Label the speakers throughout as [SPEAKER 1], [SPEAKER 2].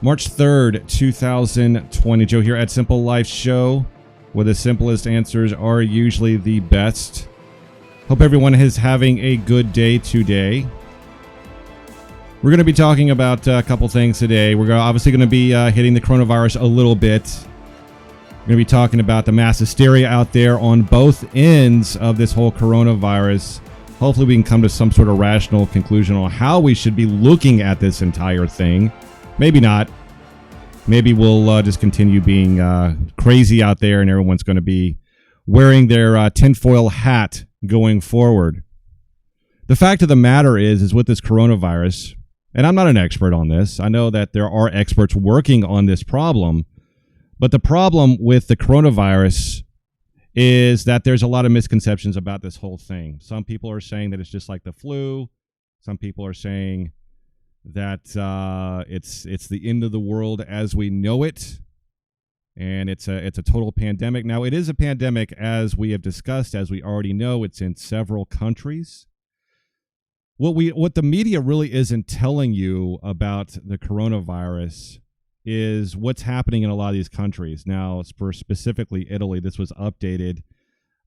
[SPEAKER 1] March 3rd, 2020. Joe here at Simple Life Show, where the simplest answers are usually the best. Hope everyone is having a good day today. We're going to be talking about a couple things today. We're obviously going to be hitting the coronavirus a little bit. We're going to be talking about the mass hysteria out there on both ends of this whole coronavirus. Hopefully we can come to some sort of rational conclusion on how we should be looking at this entire thing. Maybe not. Maybe we'll just continue being crazy out there and everyone's going to be wearing their tinfoil hat going forward. The fact of the matter is with this coronavirus, and I'm not an expert on this. I know that there are experts working on this problem, but the problem with the coronavirus is that there's a lot of misconceptions about this whole thing. Some people are saying that it's just like the flu. Some people are saying that it's the end of the world as we know it, and it's a total pandemic. Now, it is a pandemic, as we have discussed, as we already know. It's in several countries. What the media really isn't telling you about the coronavirus is what's happening in a lot of these countries. Now, for specifically Italy, this was updated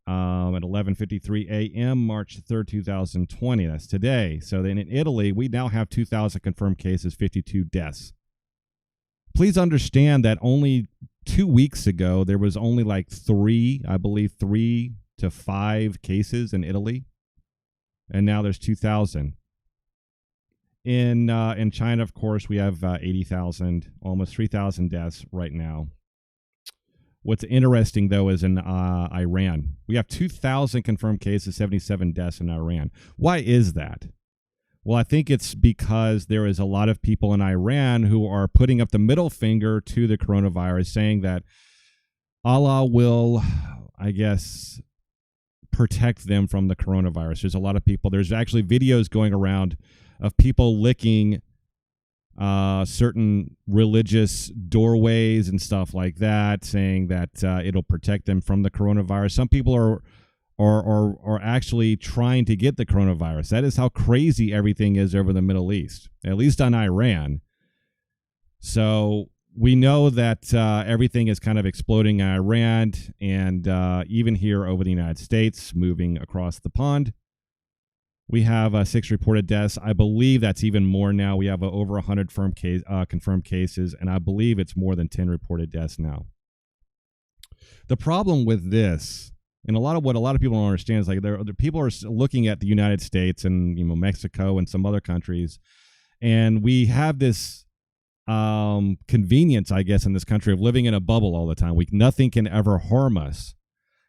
[SPEAKER 1] at 11:53 a.m. March 3rd, 2020. That's today. So then in Italy, we now have 2,000 confirmed cases, 52 deaths. Please understand that only 2 weeks ago, there was only like 3 to 5 cases in Italy. And now there's 2,000. In China, of course, we have 80,000, almost 3,000 deaths right now. What's interesting, though, is in Iran. We have 2,000 confirmed cases, 77 deaths in Iran. Why is that? Well, I think it's because there is a lot of people in Iran who are putting up the middle finger to the coronavirus, saying that Allah will, I guess, protect them from the coronavirus. There's a lot of people. There's actually videos going around of people licking certain religious doorways and stuff like that, saying that it'll protect them from the coronavirus. Some people are actually trying to get the coronavirus. That is how crazy everything is over the Middle East, at least on Iran. So we know that everything is kind of exploding in Iran, and even here over the United States, moving across the pond. We have 6 reported deaths. I believe that's even more now. We have over 100 confirmed cases, and I believe it's more than 10 reported deaths now. The problem with this, and what a lot of people don't understand, is like people are looking at the United States and Mexico and some other countries, and we have this convenience, I guess, in this country of living in a bubble all the time. Nothing can ever harm us.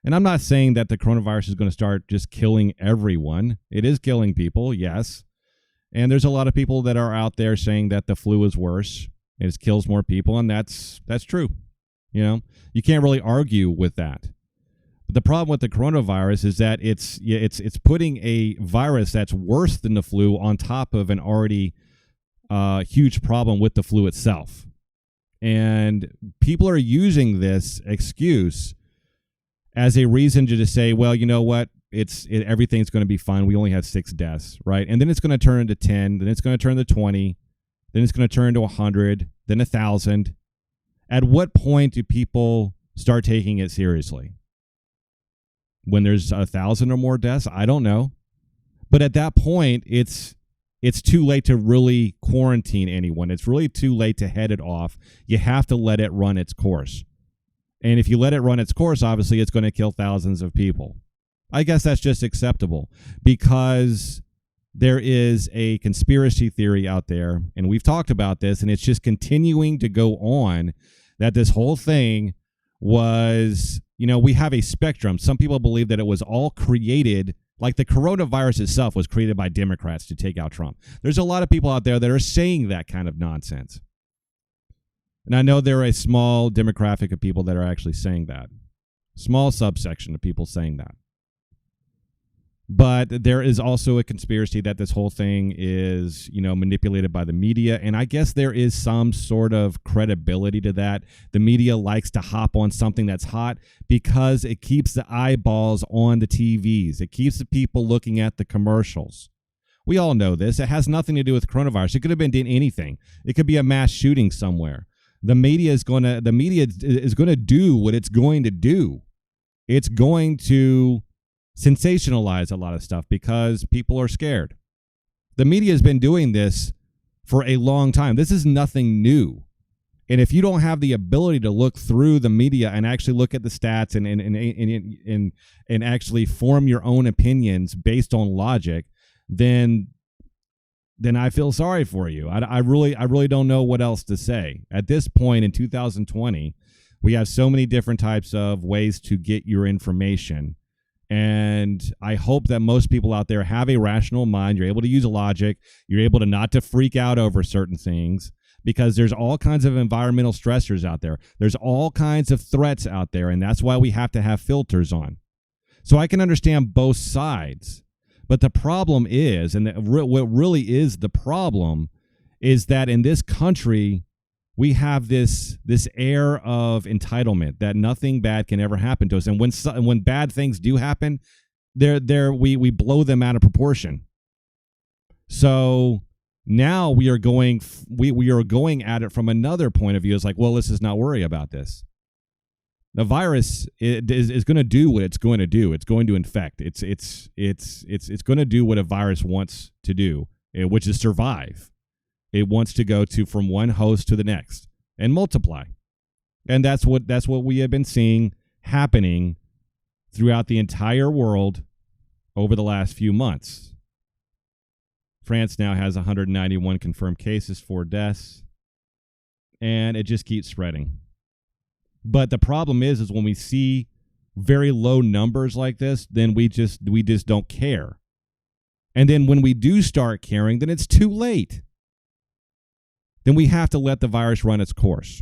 [SPEAKER 1] And I'm not saying that the coronavirus is going to start just killing everyone. It is killing people, yes. And there's a lot of people that are out there saying that the flu is worse. It kills more people, and that's true. You can't really argue with that. But the problem with the coronavirus is that it's putting a virus that's worse than the flu on top of an already huge problem with the flu itself. And people are using this excuse as a reason to just say, well, you know what, everything's going to be fine. We only had 6 deaths, right? And then it's going to turn into 10, then it's going to turn to 20, then it's going to turn to 100, then 1,000. At what point do people start taking it seriously? When there's 1,000 or more deaths? I don't know. But at that point, it's too late to really quarantine anyone. It's really too late to head it off. You have to let it run its course. And if you let it run its course, obviously it's going to kill thousands of people. I guess that's just acceptable because there is a conspiracy theory out there, and we've talked about this, and it's just continuing to go on, that this whole thing was, we have a spectrum. Some people believe that it was all created, like the coronavirus itself was created by Democrats to take out Trump. There's a lot of people out there that are saying that kind of nonsense. And I know there are a small demographic of people that are actually saying that. Small subsection of people saying that. But there is also a conspiracy that this whole thing is, manipulated by the media. And I guess there is some sort of credibility to that. The media likes to hop on something that's hot because it keeps the eyeballs on the TVs. It keeps the people looking at the commercials. We all know this. It has nothing to do with coronavirus. It could have been anything. It could be a mass shooting somewhere. The media is going to do what it's going to do. It's going to sensationalize a lot of stuff because people are scared. The media has been doing this for a long time. This is nothing new. And if you don't have the ability to look through the media and actually look at the stats and actually form your own opinions based on logic, then I feel sorry for you. I really don't know what else to say. At this point in 2020, we have so many different types of ways to get your information. And I hope that most people out there have a rational mind. You're able to use logic. You're able to not to freak out over certain things, because there's all kinds of environmental stressors out there. There's all kinds of threats out there, and that's why we have to have filters on. So I can understand both sides. But the problem is, and what really is the problem, is that in this country, we have this air of entitlement that nothing bad can ever happen to us. And when bad things do happen, we blow them out of proportion. So now we are going at it from another point of view. It's like, well, let's just not worry about this. The virus is going to do what it's going to do. It's going to infect. It's going to do what a virus wants to do, which is survive. It wants to go from one host to the next and multiply. And that's what we have been seeing happening throughout the entire world over the last few months. France now has 191 confirmed cases, 4 deaths, and it just keeps spreading. But the problem is when we see very low numbers like this, then we just don't care. And then when we do start caring, then it's too late. Then we have to let the virus run its course.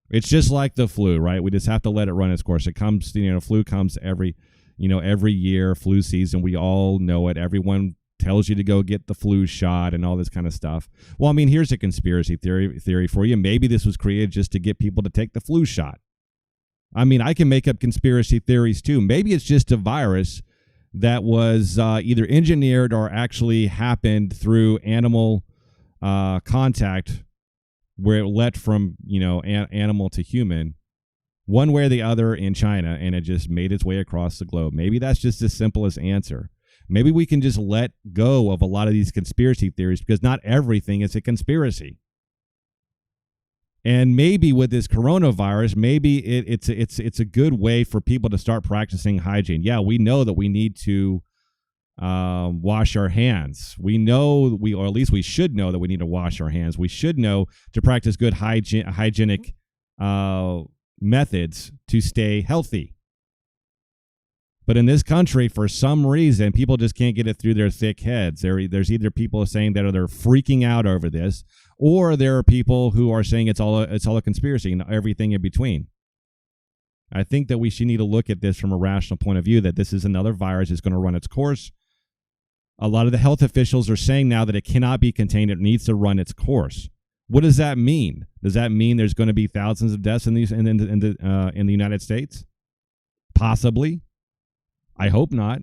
[SPEAKER 1] It's just like the flu, right? We just have to let it run its course. It comes, flu comes every year, flu season. We all know it. Everyone tells you to go get the flu shot and all this kind of stuff. Well, I mean, here's a conspiracy theory for you. Maybe this was created just to get people to take the flu shot. I mean, I can make up conspiracy theories too. Maybe it's just a virus that was either engineered or actually happened through animal contact, where it let from animal to human, one way or the other in China, and it just made its way across the globe. Maybe that's just the simplest answer. Maybe we can just let go of a lot of these conspiracy theories, because not everything is a conspiracy. And maybe with this coronavirus, maybe it's a good way for people to start practicing hygiene. Yeah, we know that we need to wash our hands. We know or at least we should know that we need to wash our hands. We should know to practice good hygienic methods to stay healthy. But in this country, for some reason, people just can't get it through their thick heads. There's either people saying that they're freaking out over this, or there are people who are saying it's all a conspiracy, and everything in between. I think that we should need to look at this from a rational point of view, that this is another virus that's going to run its course. A lot of the health officials are saying now that it cannot be contained. It needs to run its course. What does that mean? Does that mean there's going to be thousands of deaths in the United States? Possibly. I hope not,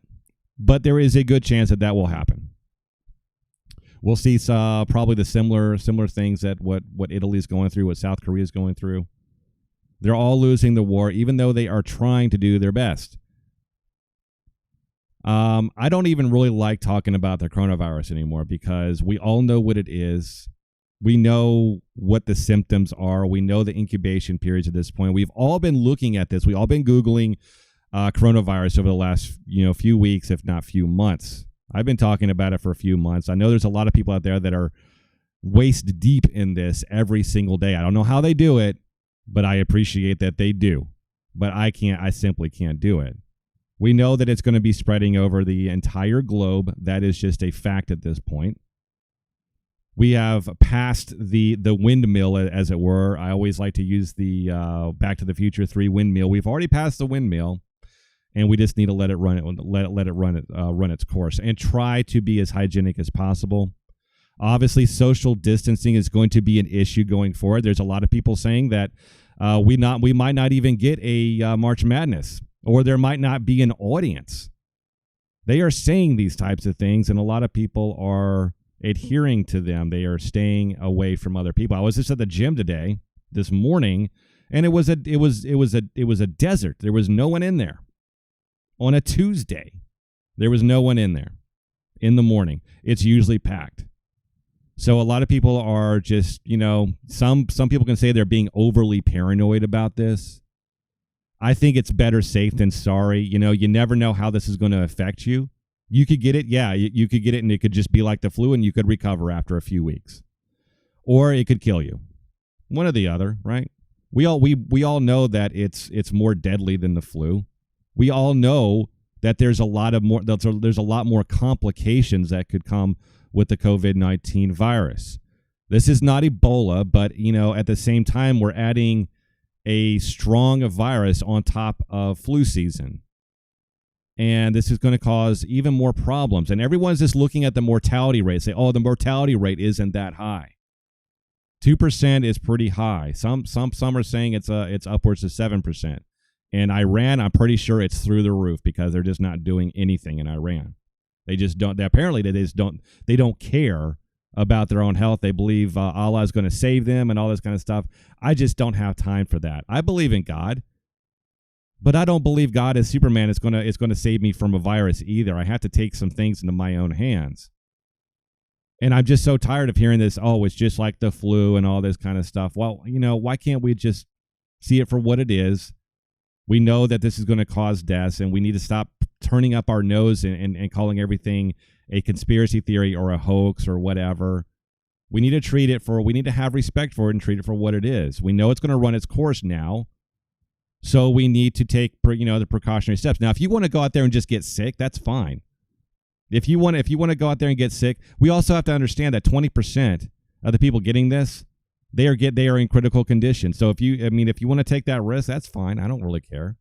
[SPEAKER 1] but there is a good chance that will happen. We'll see probably the similar things that what Italy is going through, what South Korea is going through. They're all losing the war, even though they are trying to do their best. I don't even really like talking about the coronavirus anymore, because we all know what it is. We know what the symptoms are. We know the incubation periods at this point. We've all been looking at this. We've all been Googling coronavirus over the last few weeks, if not few months. I've been talking about it for a few months. I know there's a lot of people out there that are waist deep in this every single day. I don't know how they do it, but I appreciate that they do. But I simply can't do it. We know that it's going to be spreading over the entire globe. That is just a fact at this point. We have passed the windmill, as it were. I always like to use the Back to the Future 3 windmill. We've already passed the windmill. And we just need to let it run its course, and try to be as hygienic as possible. Obviously, social distancing is going to be an issue going forward. There's a lot of people saying that we might not even get a March Madness, or there might not be an audience. They are saying these types of things, and a lot of people are adhering to them. They are staying away from other people. I was just at the gym this morning, and it was a desert. There was no one in there. On a Tuesday, there was no one in there in the morning. It's usually packed. So a lot of people are just, some people can say they're being overly paranoid about this. I think it's better safe than sorry. You never know how this is going to affect you. You could get it. Yeah, you could get it, and it could just be like the flu, and you could recover after a few weeks. Or it could kill you. One or the other, right? We all know that it's more deadly than the flu. We all know that there's a lot more complications that could come with the COVID-19 virus. This is not Ebola, but at the same time, we're adding a strong virus on top of flu season. And this is going to cause even more problems. And everyone's just looking at the mortality rate, say, oh, the mortality rate isn't that high. 2% is pretty high. Some are saying it's upwards of 7%. In Iran, I'm pretty sure it's through the roof because they're just not doing anything in Iran. They just don't. They don't care about their own health. They believe Allah is going to save them and all this kind of stuff. I just don't have time for that. I believe in God, but I don't believe God as Superman is going to save me from a virus either. I have to take some things into my own hands. And I'm just so tired of hearing this, oh, it's just like the flu and all this kind of stuff. Well, why can't we just see it for what it is? We know that this is going to cause deaths, and we need to stop turning up our nose and calling everything a conspiracy theory or a hoax or whatever. We need to have respect for it and treat it for what it is. We know it's going to run its course now, so we need to take the precautionary steps. Now, if you want to go out there and just get sick, that's fine. If you want to go out there and get sick, we also have to understand that 20% of the people getting this, they are in critical condition. So if you want to take that risk, that's fine. I don't really care.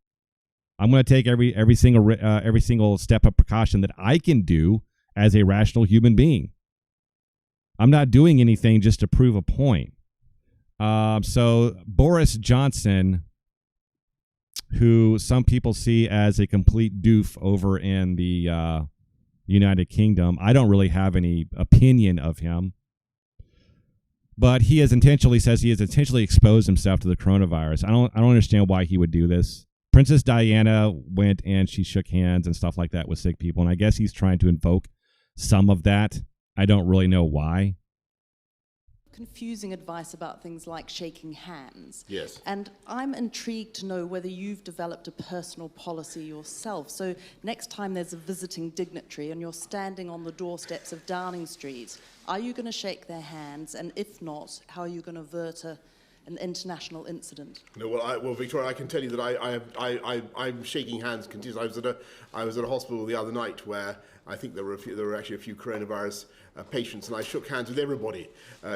[SPEAKER 1] I'm going to take every single step of precaution that I can do as a rational human being. I'm not doing anything just to prove a point. So Boris Johnson, who some people see as a complete doof over in the United Kingdom, I don't really have any opinion of him. But he has intentionally exposed himself to the coronavirus. I don't understand why he would do this. Princess Diana went and she shook hands and stuff like that with sick people, and I guess he's trying to invoke some of that. I don't really know why.
[SPEAKER 2] Confusing advice about things like shaking hands.
[SPEAKER 3] Yes.
[SPEAKER 2] And I'm intrigued to know whether you've developed a personal policy yourself. So next time there's a visiting dignitary and you're standing on the doorsteps of Downing Street, are you going to shake their hands? And if not, how are you going to avert an international incident?
[SPEAKER 3] No, well, Victoria, I can tell you that I'm shaking hands continuously. I was at a hospital the other night where I think there were actually a few coronavirus patients, and I shook hands with everybody.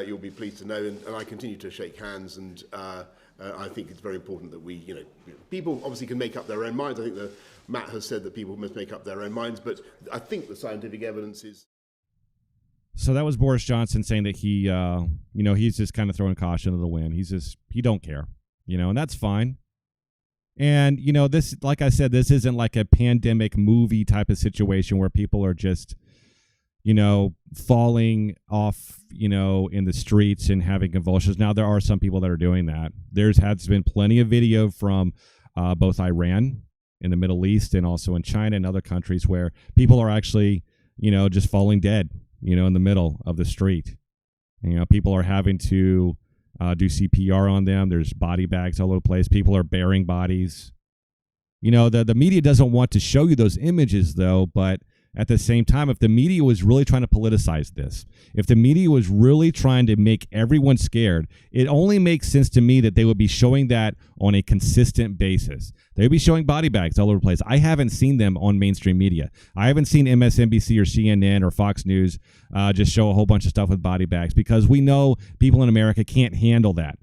[SPEAKER 3] You'll be pleased to know, and I continue to shake hands. And I think it's very important that people obviously can make up their own minds. I think that Matt has said that people must make up their own minds, but I think the scientific evidence is.
[SPEAKER 1] So that was Boris Johnson saying that he, he's just kind of throwing caution to the wind. He don't care, and that's fine. And, this, like I said, this isn't like a pandemic movie type of situation where people are just, falling off, in the streets and having convulsions. Now, there are some people that are doing that. Has been plenty of video from both Iran in the Middle East and also in China and other countries where people are actually, just falling dead, in the middle of the street. People are having to do CPR on them. There's body bags all over the place. People are burying bodies. The media doesn't want to show you those images, though, but at the same time, if the media was really trying to politicize this, if the media was really trying to make everyone scared, it only makes sense to me that they would be showing that on a consistent basis. They would be showing body bags all over the place. I haven't seen them on mainstream media. I haven't seen MSNBC or CNN or Fox News just show a whole bunch of stuff with body bags, because we know people in America can't handle that.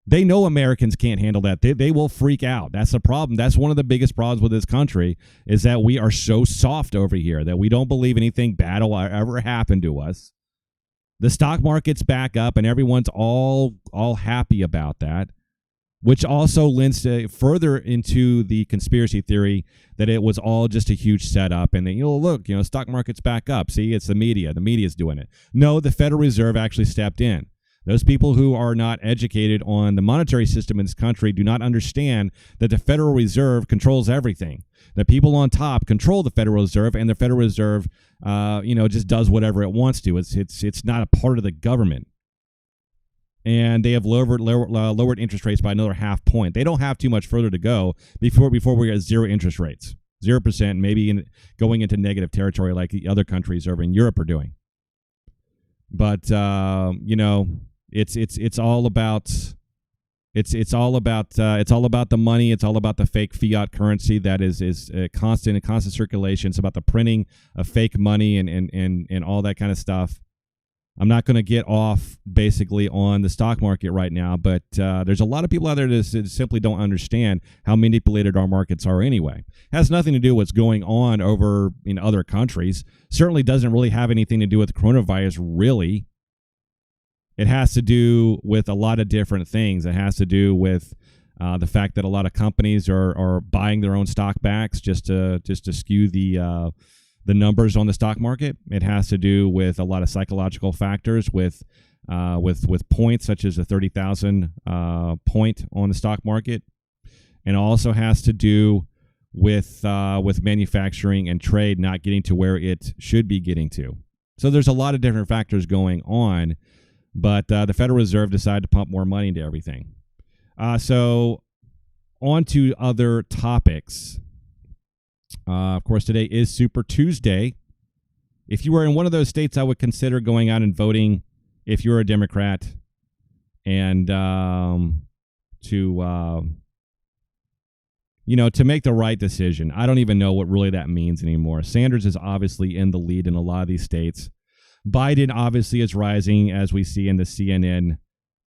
[SPEAKER 1] They know Americans can't handle that. They will freak out. That's the problem. That's one of the biggest problems with this country, is that we are so soft over here that we don't believe anything bad will ever happen to us. The stock market's back up and everyone's all happy about that. which also lends further into the conspiracy theory that it was all just a huge setup. And then, look, stock market's back up. See, it's the media. The media's doing it. No, the Federal Reserve actually stepped in. Those people who are not educated on the monetary system in this country do not understand that the Federal Reserve controls everything. The people on top control the Federal Reserve, and the Federal Reserve, just does whatever it wants to. It's not a part of the government. And they have lowered interest rates by another 0.5 point. They don't have too much further to go before we get zero interest rates, 0%, maybe going into negative territory like the other countries over in Europe are doing. But it's all about the money. It's all about the fake fiat currency that is constant in constant circulation. It's about the printing of fake money and all that kind of stuff. I'm not going to get off basically on the stock market right now, but there's a lot of people out there that simply don't understand how manipulated our markets are anyway. It has nothing to do with what's going on over in other countries. Certainly doesn't really have anything to do with coronavirus, really. It has to do with a lot of different things. It has to do with the fact that a lot of companies are buying their own stock backs just to skew the numbers on the stock market. It has to do with a lot of psychological factors with points such as the 30,000 point on the stock market, and also has to do with manufacturing and trade not getting to where it should be getting to. So there's a lot of different factors going on, but the Federal Reserve decided to pump more money into everything. So on to other topics. Of course, today is Super Tuesday. If you were in one of those states, I would consider going out and voting if you're a Democrat, and to make the right decision. I don't even know what really that means anymore. Sanders is obviously in the lead in a lot of these states. Biden obviously is rising, as we see in the CNN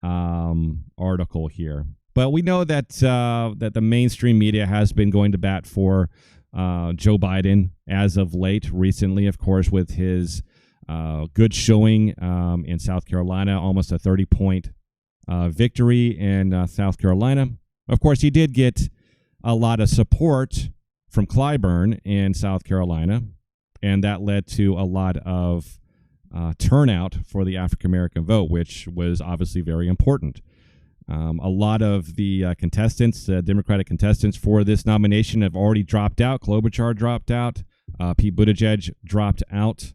[SPEAKER 1] article here. But we know that the mainstream media has been going to bat for Joe Biden as of late. Recently, of course, with his good showing in South Carolina, almost a 30-point victory in South Carolina. Of course, he did get a lot of support from Clyburn in South Carolina, and that led to a lot of turnout for the African-American vote, which was obviously very important. A lot of the contestants, Democratic contestants for this nomination have already dropped out. Klobuchar dropped out. Pete Buttigieg dropped out.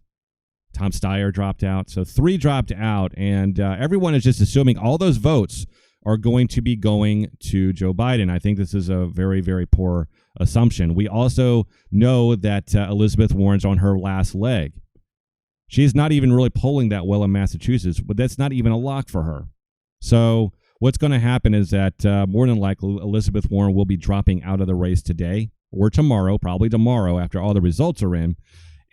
[SPEAKER 1] Tom Steyer dropped out. So 3 dropped out, and everyone is just assuming all those votes are going to be going to Joe Biden. I think this is a very, very poor assumption. We also know that Elizabeth Warren's on her last leg. She's not even really polling that well in Massachusetts, but that's not even a lock for her. So what's going to happen is that more than likely Elizabeth Warren will be dropping out of the race today or tomorrow, probably tomorrow after all the results are in.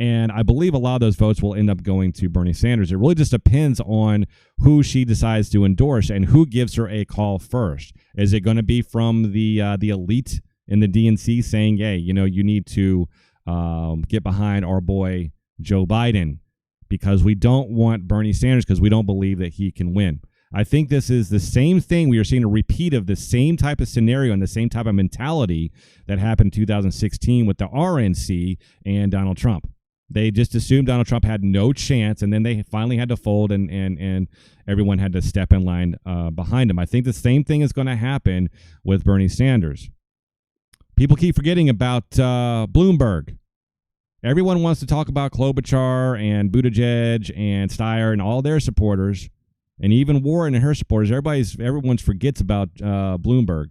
[SPEAKER 1] And I believe a lot of those votes will end up going to Bernie Sanders. It really just depends on who she decides to endorse and who gives her a call first. Is it going to be from the elite in the DNC saying, hey, you need to get behind our boy Joe Biden because we don't want Bernie Sanders because we don't believe that he can win. I think this is the same thing. We are seeing a repeat of the same type of scenario and the same type of mentality that happened in 2016 with the RNC and Donald Trump. They just assumed Donald Trump had no chance, and then they finally had to fold, and everyone had to step in line behind him. I think the same thing is going to happen with Bernie Sanders. People keep forgetting about Bloomberg. Everyone wants to talk about Klobuchar and Buttigieg and Steyer and all their supporters, and even Warren and her supporters. Everyone forgets about Bloomberg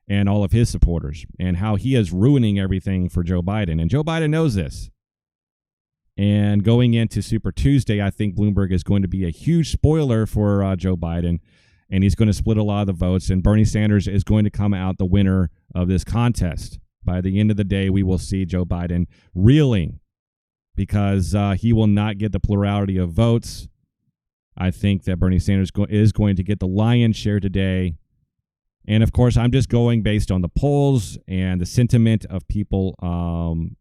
[SPEAKER 1] and all of his supporters and how he is ruining everything for Joe Biden. And Joe Biden knows this. And going into Super Tuesday, I think Bloomberg is going to be a huge spoiler for Joe Biden, and he's going to split a lot of the votes, and Bernie Sanders is going to come out the winner of this contest. By the end of the day, we will see Joe Biden reeling because he will not get the plurality of votes. I think that Bernie Sanders is going to get the lion's share today. And, of course, I'm just going based on the polls and the sentiment of people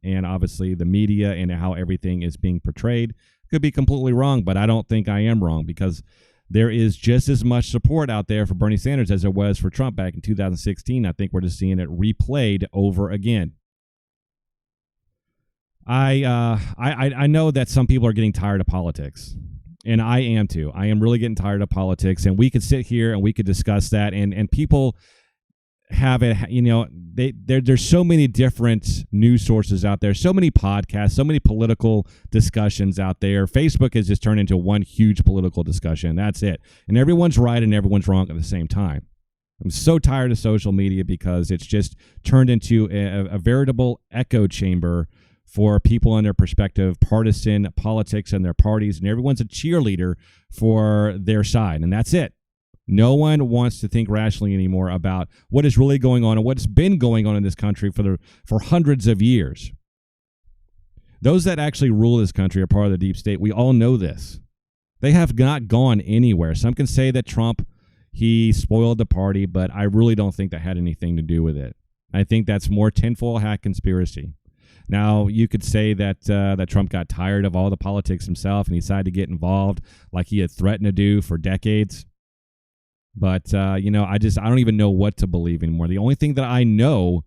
[SPEAKER 1] and, obviously, the media and how everything is being portrayed. Could be completely wrong, but I don't think I am wrong because there is just as much support out there for Bernie Sanders as there was for Trump back in 2016. I think we're just seeing it replayed over again. I know that some people are getting tired of politics, and I am too. I am really getting tired of politics, and we could sit here and we could discuss that, and people have it, there's so many different news sources out there, so many podcasts, so many political discussions out there. Facebook has just turned into one huge political discussion. That's it. And everyone's right and everyone's wrong at the same time. I'm so tired of social media because it's just turned into a veritable echo chamber for people and their perspective, partisan politics and their parties, and everyone's a cheerleader for their side, and that's it. No one wants to think rationally anymore about what is really going on and what's been going on in this country for hundreds of years. Those that actually rule this country are part of the deep state. We all know this. They have not gone anywhere. Some can say that Trump, he spoiled the party, but I really don't think that had anything to do with it. I think that's more tinfoil hat conspiracy. Now, you could say that that Trump got tired of all the politics himself and he decided to get involved like he had threatened to do for decades. But, I don't even know what to believe anymore. The only thing that I know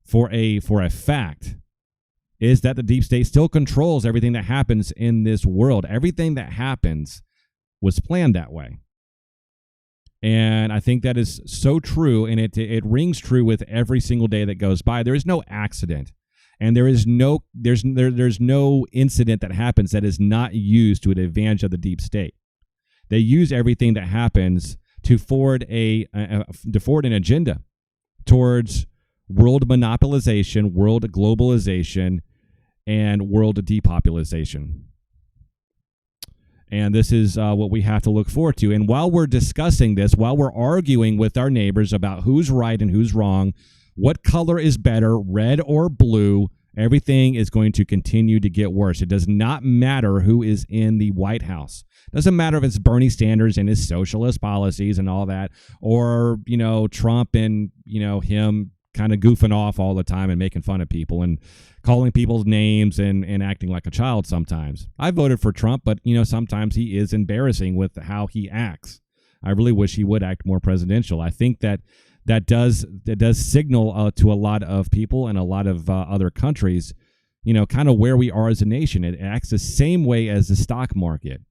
[SPEAKER 1] for a fact is that the deep state still controls everything that happens in this world. Everything that happens was planned that way. And I think that is so true, and it rings true with every single day that goes by. There is no accident, and there's no incident that happens that is not used to an advantage of the deep state. They use everything that happens to forward an agenda towards world monopolization, world globalization, and world depopulation. And this is what we have to look forward to. And while we're discussing this, while we're arguing with our neighbors about who's right and who's wrong, what color is better, red or blue, everything is going to continue to get worse. It does not matter who is in the White House. Doesn't matter if it's Bernie Sanders and his socialist policies and all that, or, Trump and, him kind of goofing off all the time and making fun of people and calling people's names and acting like a child sometimes. I voted for Trump, but, sometimes he is embarrassing with how he acts. I really wish he would act more presidential. I think that does signal to a lot of people and a lot of other countries, kind of where we are as a nation. It acts the same way as the stock market.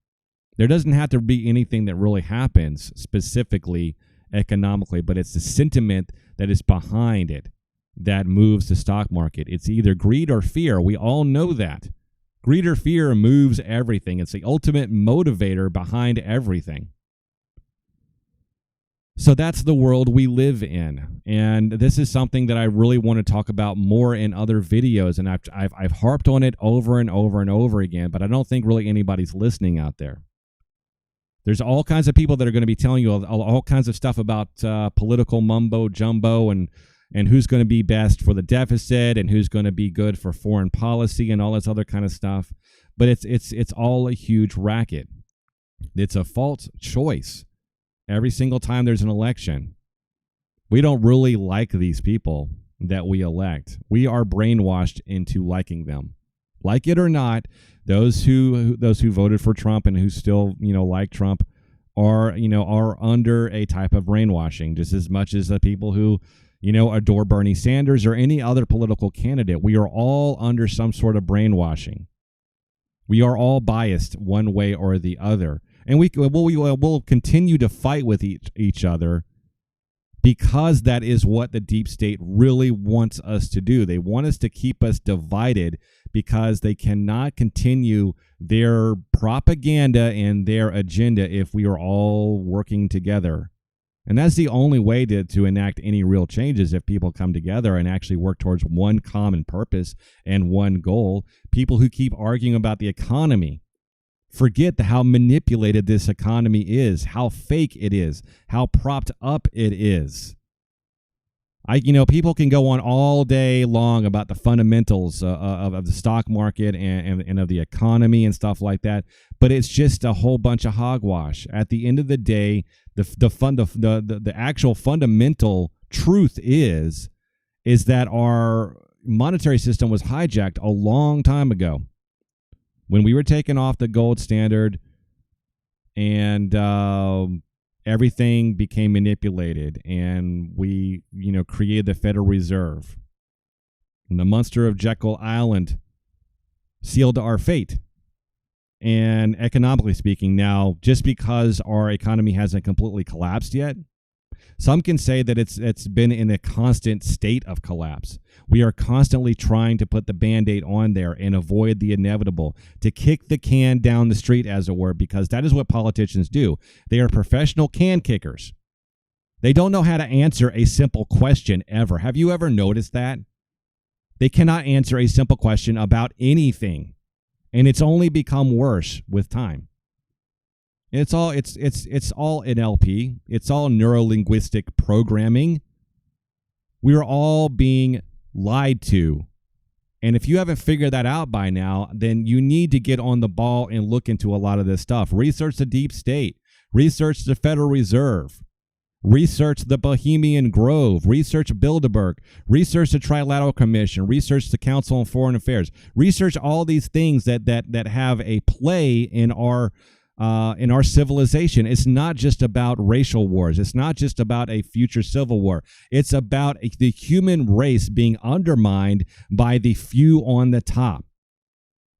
[SPEAKER 1] There doesn't have to be anything that really happens specifically economically, but it's the sentiment that is behind it that moves the stock market. It's either greed or fear. We all know that. Greed or fear moves everything. It's the ultimate motivator behind everything. So that's the world we live in. And this is something that I really want to talk about more in other videos. And I've harped on it over and over and over again, but I don't think really anybody's listening out there. There's all kinds of people that are going to be telling you all kinds of stuff about political mumbo jumbo and who's going to be best for the deficit and who's going to be good for foreign policy and all this other kind of stuff. But it's all a huge racket. It's a false choice. Every single time there's an election, we don't really like these people that we elect. We are brainwashed into liking them. Like it or not, those who voted for Trump and who still, like Trump are under a type of brainwashing just as much as the people who, adore Bernie Sanders or any other political candidate. We are all under some sort of brainwashing. We are all biased one way or the other. And we'll continue to fight with each other because that is what the deep state really wants us to do. They want us to keep us divided because they cannot continue their propaganda and their agenda if we are all working together. And that's the only way to enact any real changes, if people come together and actually work towards one common purpose and one goal. People who keep arguing about the economy forget how manipulated this economy is, how fake it is, how propped up it is. People can go on all day long about the fundamentals of the stock market and of the economy and stuff like that, but it's just a whole bunch of hogwash. At the end of the day, the actual fundamental truth is that our monetary system was hijacked a long time ago when we were taken off the gold standard and everything became manipulated, and we, created the Federal Reserve. And the monster of Jekyll Island sealed our fate. And economically speaking, now, just because our economy hasn't completely collapsed yet, some can say that it's been in a constant state of collapse. We are constantly trying to put the Band-Aid on there and avoid the inevitable, to kick the can down the street, as it were, because that is what politicians do. They are professional can kickers. They don't know how to answer a simple question ever. Have you ever noticed that? They cannot answer a simple question about anything, and it's only become worse with time. It's all NLP. It's all neuro-linguistic programming. We are all being lied to. And if you haven't figured that out by now, then you need to get on the ball and look into a lot of this stuff. Research the deep state. Research the Federal Reserve. Research the Bohemian Grove. Research Bilderberg. Research the Trilateral Commission. Research the Council on Foreign Affairs. Research all these things that have a play in our civilization. It's not just about racial wars. It's not just about a future civil war. It's about the human race being undermined by the few on the top.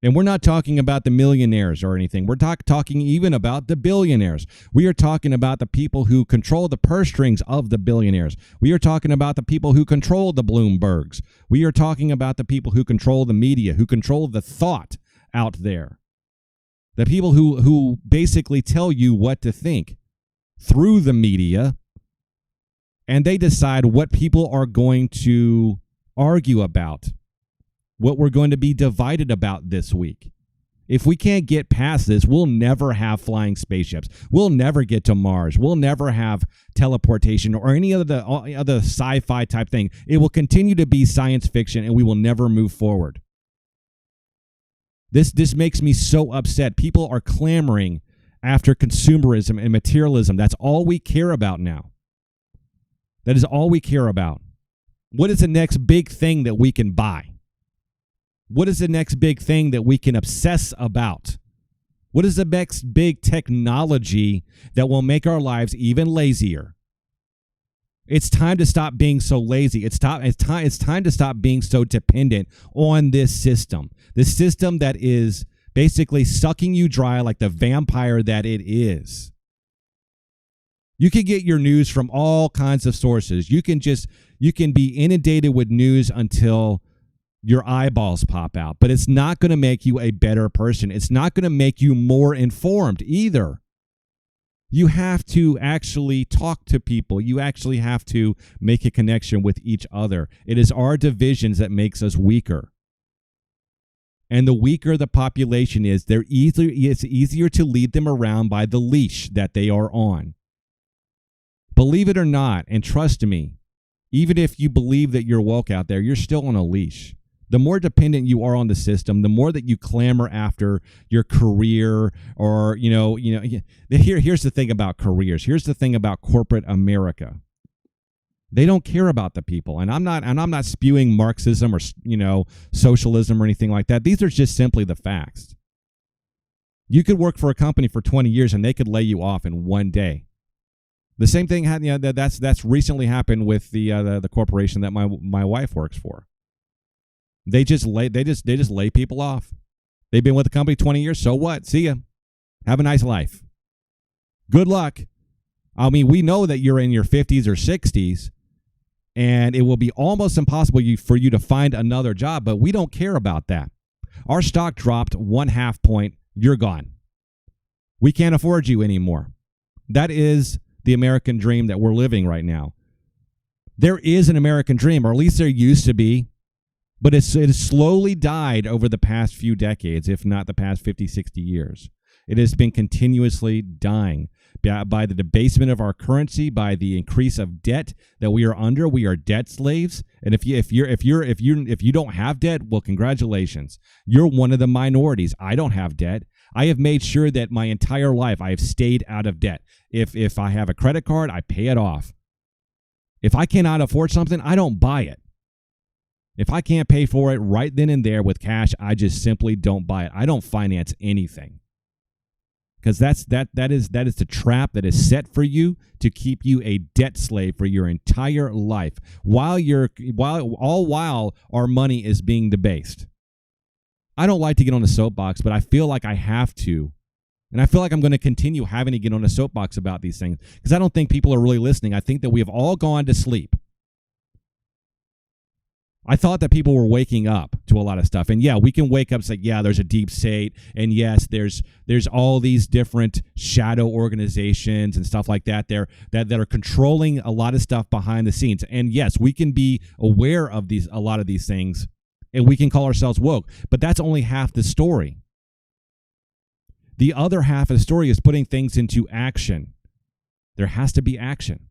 [SPEAKER 1] And we're not talking about the millionaires or anything. We're talking even about the billionaires. We are talking about the people who control the purse strings of the billionaires. We are talking about the people who control the Bloombergs. We are talking about the people who control the media, who control the thought out there. The people who basically tell you what to think through the media, and they decide what people are going to argue about, what we're going to be divided about this week. If we can't get past this, we'll never have flying spaceships. We'll never get to Mars. We'll never have teleportation or any other sci-fi type thing. It will continue to be science fiction, and we will never move forward. This makes me so upset. People are clamoring after consumerism and materialism. That's all we care about now. That is all we care about. What is the next big thing that we can buy? What is the next big thing that we can obsess about? What is the next big technology that will make our lives even lazier? It's time to stop being so lazy. It's time to stop being so dependent on this system. This system that is basically sucking you dry like the vampire that it is. You can get your news from all kinds of sources. You can be inundated with news until your eyeballs pop out, but it's not going to make you a better person. It's not going to make you more informed either. You have to actually talk to people. You actually have to make a connection with each other. It is our divisions that makes us weaker. And the weaker the population is, it's easier to lead them around by the leash that they are on. Believe it or not, and trust me, even if you believe that you're woke out there, you're still on a leash. The more dependent you are on the system, the more that you clamor after your career, or here's the thing about careers. Here's the thing about corporate America. They don't care about the people, and I'm not spewing Marxism or socialism or anything like that. These are just simply the facts. You could work for a company for 20 years and they could lay you off in one day. The same thing that's recently happened with the corporation that my wife works for. They just lay people off. They've been with the company 20 years. So what? See ya. Have a nice life. Good luck. I mean, we know that you're in your 50s or 60s, and it will be almost impossible for you to find another job, but we don't care about that. Our stock dropped 0.5 point. You're gone. We can't afford you anymore. That is the American dream that we're living right now. There is an American dream, or at least there used to be. But it has slowly died over the past few decades, if not the past 50, 60 years. It has been continuously dying by the debasement of our currency, by the increase of debt that we are under. We are debt slaves, and if you don't have debt, well, congratulations, you're one of the minorities. I don't have debt. I have made sure that my entire life I have stayed out of debt. If I have a credit card, I pay it off. If I cannot afford something, I don't buy it. If I can't pay for it right then and there with cash, I just simply don't buy it. I don't finance anything. because that is the trap that is set for you to keep you a debt slave for your entire life while our money is being debased. I don't like to get on the soapbox, but I feel like I have to. And I feel like I'm going to continue having to get on a soapbox about these things because I don't think people are really listening. I think that we have all gone to sleep. I thought that people were waking up to a lot of stuff. And yeah, we can wake up and say, yeah, there's a deep state. And yes, there's all these different shadow organizations and stuff like that there that are controlling a lot of stuff behind the scenes. And yes, we can be aware of a lot of these things and we can call ourselves woke, but that's only half the story. The other half of the story is putting things into action. There has to be action.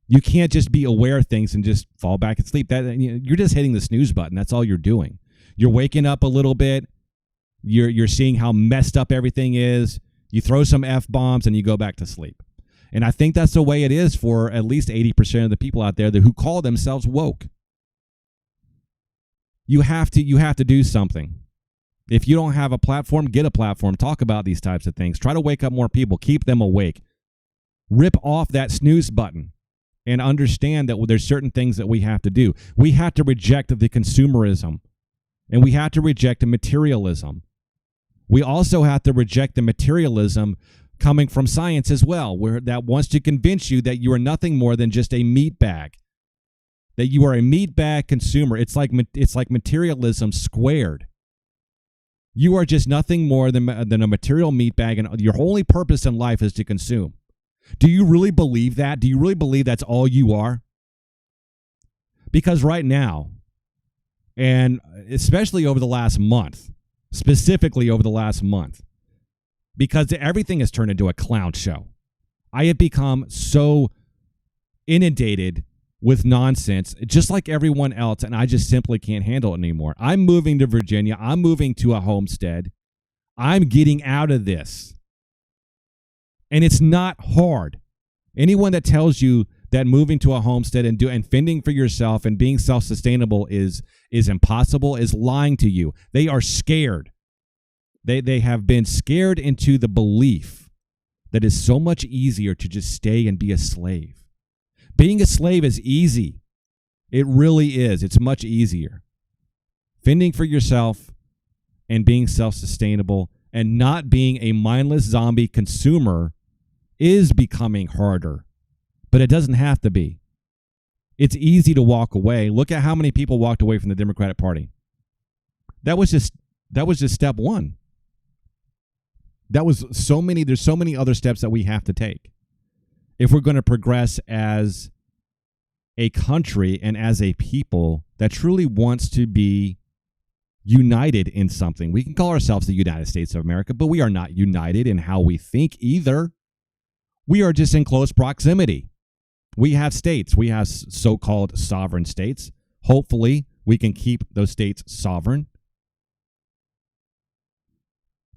[SPEAKER 1] You can't just be aware of things and just fall back and sleep. You're just hitting the snooze button. That's all you're doing. You're waking up a little bit. You're seeing how messed up everything is. You throw some F-bombs and you go back to sleep. And I think that's the way it is for at least 80% of the people out there who call themselves woke. You have to do something. If you don't have a platform, get a platform. Talk about these types of things. Try to wake up more people. Keep them awake. Rip off that snooze button. And understand that there's certain things that we have to do. We have to reject the consumerism. And we have to reject the materialism. We also have to reject the materialism coming from science as well, where that wants to convince you that you are nothing more than just a meat bag. That you are a meat bag consumer. It's like materialism squared. You are just nothing more than a material meat bag, and your only purpose in life is to consume. Do you really believe that? Do you really believe that's all you are? Because right now, and especially over the last month, specifically over the last month, because everything has turned into a clown show. I have become so inundated with nonsense, just like everyone else, and I just simply can't handle it anymore. I'm moving to Virginia. I'm moving to a homestead. I'm getting out of this. And it's not hard. Anyone that tells you that moving to a homestead and fending for yourself and being self-sustainable is impossible is lying to you. They are scared. They have been scared into the belief that it's so much easier to just stay and be a slave. Being a slave is easy. It really is. It's much easier. Fending for yourself and being self-sustainable and not being a mindless zombie consumer is becoming harder, but it doesn't have to be. It's easy to walk away. Look at how many people walked away from the Democratic Party. That was just step one. There's so many other steps that we have to take if we're going to progress as a country and as a people that truly wants to be united in something. We can call ourselves the United States of America, but we are not united in how we think either. We are just in close proximity. We have states. We have so-called sovereign states. Hopefully, we can keep those states sovereign.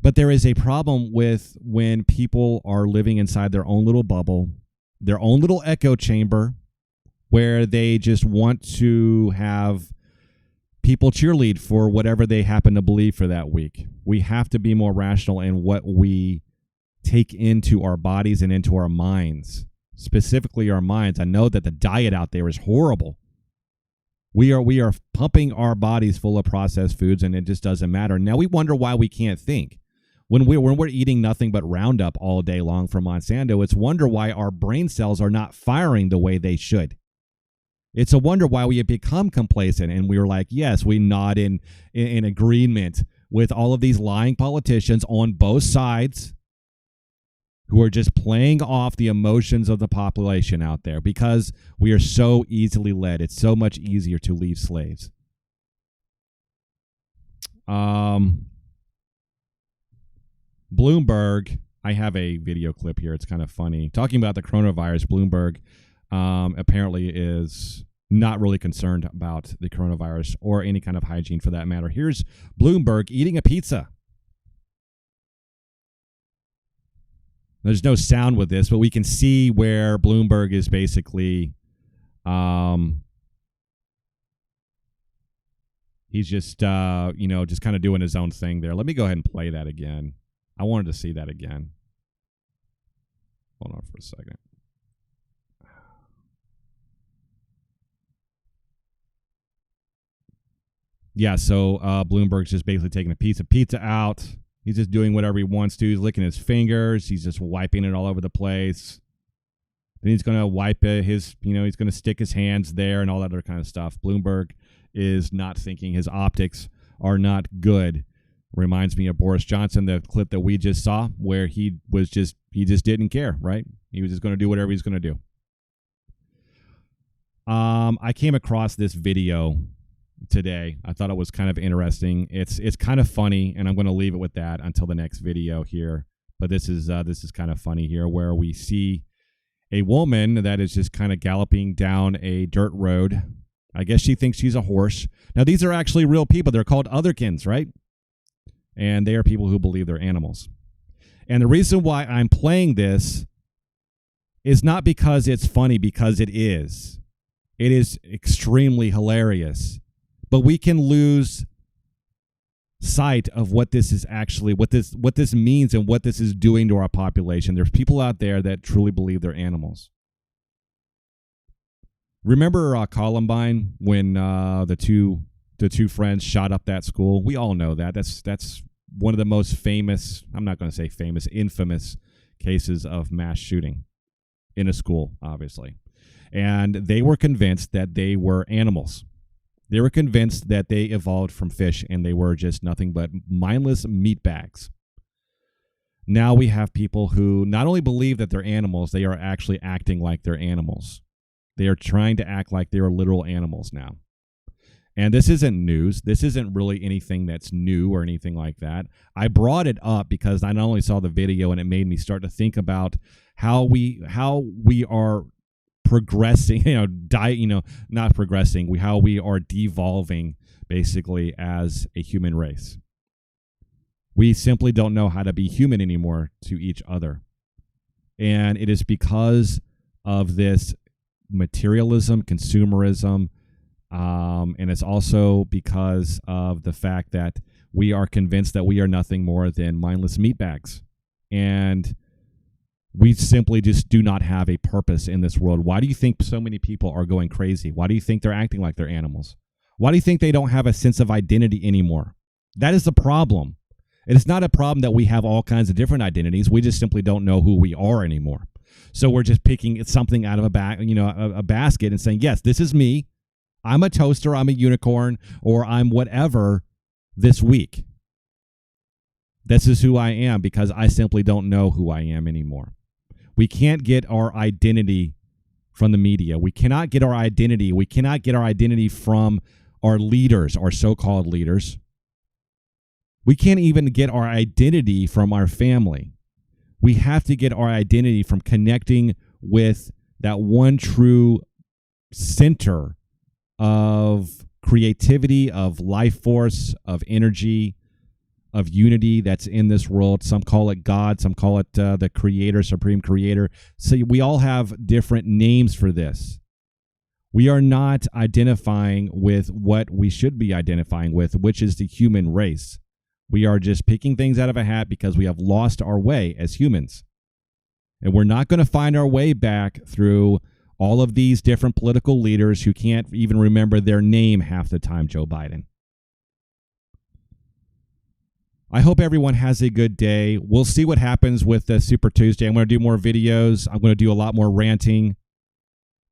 [SPEAKER 1] But there is a problem with when people are living inside their own little bubble, their own little echo chamber, where they just want to have people cheerlead for whatever they happen to believe for that week. We have to be more rational in what we take into our bodies and into our minds, specifically our minds. I know that the diet out there is horrible. We are pumping our bodies full of processed foods, and it just doesn't matter. Now we wonder why we can't think. When we're eating nothing but Roundup all day long from Monsanto, it's wonder why our brain cells are not firing the way they should. It's a wonder why we have become complacent, and we were like, yes, we nod in agreement with all of these lying politicians on both sides who are just playing off the emotions of the population out there because we are so easily led. It's so much easier to leave slaves. Bloomberg, I have a video clip here. It's kind of funny. Talking about the coronavirus, Bloomberg apparently is not really concerned about the coronavirus or any kind of hygiene for that matter. Here's Bloomberg eating a pizza. There's no sound with this, but we can see where Bloomberg is basically, he's just, just kind of doing his own thing there. Let me go ahead and play that again. I wanted to see that again. Hold on for a second. Yeah, so Bloomberg's just basically taking a piece of pizza out. He's just doing whatever he wants to. He's licking his fingers. He's just wiping it all over the place. Then he's going to wipe he's going to stick his hands there and all that other kind of stuff. Bloomberg is not thinking. His optics are not good. Reminds me of Boris Johnson, the clip that we just saw, where he just didn't care, right? He was just going to do whatever he's going to do. I came across this video today. I thought it was kind of interesting. It's kind of funny, and I'm going to leave it with that until the next video here. But this is kind of funny here, where we see a woman that is just kind of galloping down a dirt road. I guess she thinks she's a horse. Now, these are actually real people. They're called otherkins, right? And they are people who believe they're animals. And the reason why I'm playing this is not because it's funny, because it is. It is extremely hilarious. But we can lose sight of what this is actually, what this means and what this is doing to our population. There's people out there that truly believe they're animals. Remember Columbine, when the two friends shot up that school? We all know that. That's one of the most famous, I'm not going to say famous, infamous cases of mass shooting in a school, obviously. And they were convinced that they were animals. They were convinced that they evolved from fish and they were just nothing but mindless meat bags. Now we have people who not only believe that they're animals, they are actually acting like they're animals. They are trying to act like they are literal animals now. And this isn't news. This isn't really anything that's new or anything like that. I brought it up because I not only saw the video and it made me start to think about how we are progressing, not progressing, how we are devolving basically as a human race. We simply don't know how to be human anymore to each other. And it is because of this materialism, consumerism, and it's also because of the fact that we are convinced that we are nothing more than mindless meatbags. And we simply just do not have a purpose in this world. Why do you think so many people are going crazy? Why do you think they're acting like they're animals? Why do you think they don't have a sense of identity anymore? That is the problem. It is not a problem that we have all kinds of different identities. We just simply don't know who we are anymore. So we're just picking something out of a basket and saying, yes, this is me. I'm a toaster, I'm a unicorn, or I'm whatever this week. This is who I am because I simply don't know who I am anymore. We can't get our identity from the media. We cannot get our identity. We cannot get our identity from our leaders, our so-called leaders. We can't even get our identity from our family. We have to get our identity from connecting with that one true center of creativity, of life force, of energy, of unity that's in this world. Some call it God, some call it the creator, supreme creator. So we all have different names for this. We are not identifying with what we should be identifying with, which is the human race. We are just picking things out of a hat because we have lost our way as humans. And we're not going to find our way back through all of these different political leaders who can't even remember their name half the time, Joe Biden. I hope everyone has a good day. We'll see what happens with the Super Tuesday. I'm going to do more videos. I'm going to do a lot more ranting.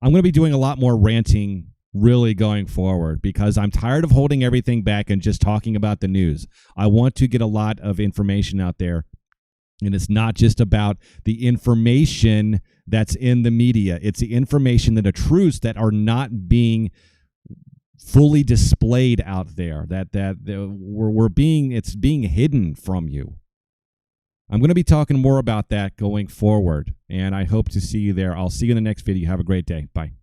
[SPEAKER 1] I'm going to be doing a lot more ranting really going forward because I'm tired of holding everything back and just talking about the news. I want to get a lot of information out there. And it's not just about the information that's in the media. It's the information, the truths that are not being fully displayed out there, it's being hidden from you. I'm going to be talking more about that going forward, and I hope to see you there. I'll see you in the next video. Have a great day. Bye.